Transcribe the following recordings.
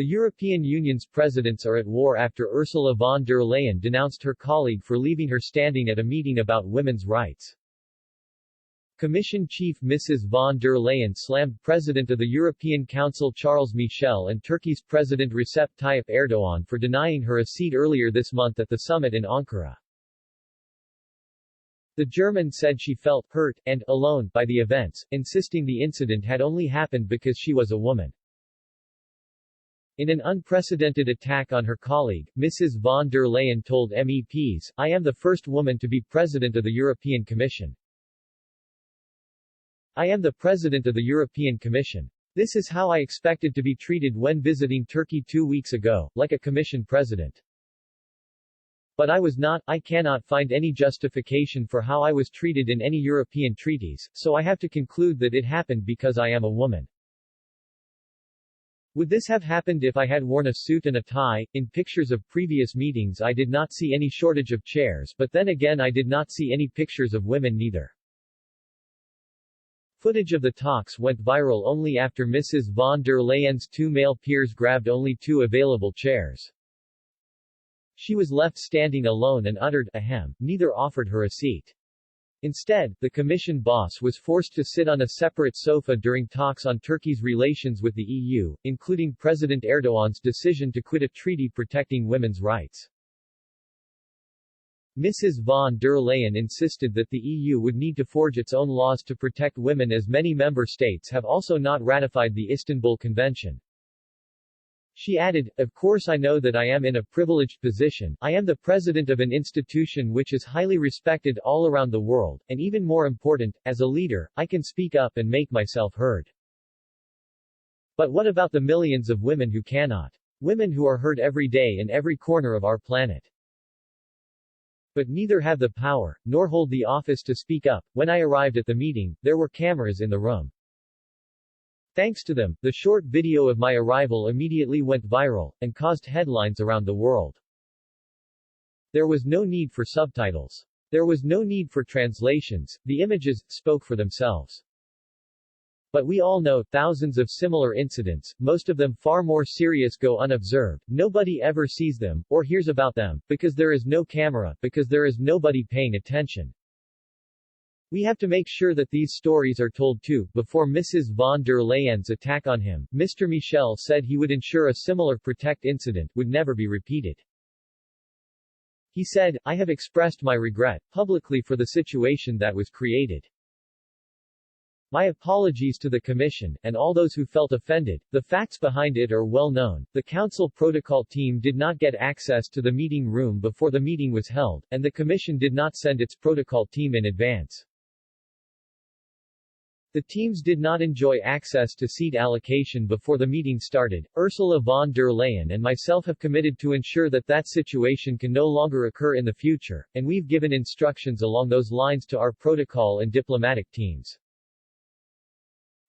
The European Union's presidents are at war after Ursula von der Leyen denounced her colleague for leaving her standing at a meeting about women's rights. Commission chief Mrs. von der Leyen slammed President of the European Council Charles Michel and Turkey's President Recep Tayyip Erdogan for denying her a seat earlier this month at the summit in Ankara. The German said she felt hurt and alone by the events, insisting the incident had only happened because she was a woman. In an unprecedented attack on her colleague, Mrs. von der Leyen told MEPs, "I am the first woman to be president of the European Commission. I am the president of the European Commission. This is how I expected to be treated when visiting Turkey 2 weeks ago, like a commission president. But I was not. I cannot find any justification for how I was treated in any European treaties, so I have to conclude that it happened because I am a woman. Would this have happened if I had worn a suit and a tie? In pictures of previous meetings I did not see any shortage of chairs, but then again I did not see any pictures of women neither." Footage of the talks went viral only after Mrs. von der Leyen's 2 male peers grabbed only 2 available chairs. She was left standing alone and uttered, "Ahem." Neither offered her a seat. Instead, the Commission boss was forced to sit on a separate sofa during talks on Turkey's relations with the EU, including President Erdogan's decision to quit a treaty protecting women's rights. Mrs. von der Leyen insisted that the EU would need to forge its own laws to protect women as many member states have also not ratified the Istanbul Convention. She added, "Of course I know that I am in a privileged position. I am the president of an institution which is highly respected all around the world, and even more important, as a leader, I can speak up and make myself heard. But what about the millions of women who cannot? Women who are heard every day in every corner of our planet. But neither have the power, nor hold the office to speak up." When I arrived at the meeting, there were cameras in the room. Thanks to them, the short video of my arrival immediately went viral, and caused headlines around the world. There was no need for subtitles. There was no need for translations, the images spoke for themselves. But we all know, thousands of similar incidents, most of them far more serious, go unobserved. Nobody ever sees them, or hears about them, because there is no camera, because there is nobody paying attention. We have to make sure that these stories are told too. Before Mrs. von der Leyen's attack on him, Mr. Michel said he would ensure a similar Protect incident would never be repeated. He said, "I have expressed my regret, publicly, for the situation that was created. My apologies to the Commission, and all those who felt offended. The facts behind it are well known. The Council protocol team did not get access to the meeting room before the meeting was held, and the Commission did not send its protocol team in advance. The teams did not enjoy access to seat allocation before the meeting started. Ursula von der Leyen and myself have committed to ensure that that situation can no longer occur in the future, and we've given instructions along those lines to our protocol and diplomatic teams."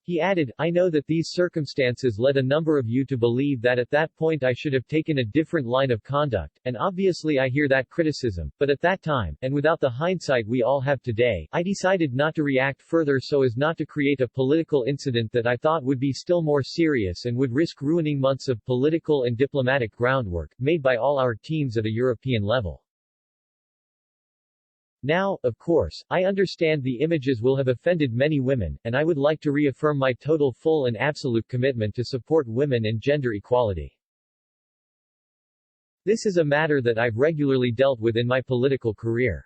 He added, "I know that these circumstances led a number of you to believe that at that point I should have taken a different line of conduct, and obviously I hear that criticism, but at that time, and without the hindsight we all have today, I decided not to react further so as not to create a political incident that I thought would be still more serious and would risk ruining months of political and diplomatic groundwork, made by all our teams at a European level. Now, of course, I understand the images will have offended many women, and I would like to reaffirm my total, full and absolute commitment to support women and gender equality. This is a matter that I've regularly dealt with in my political career.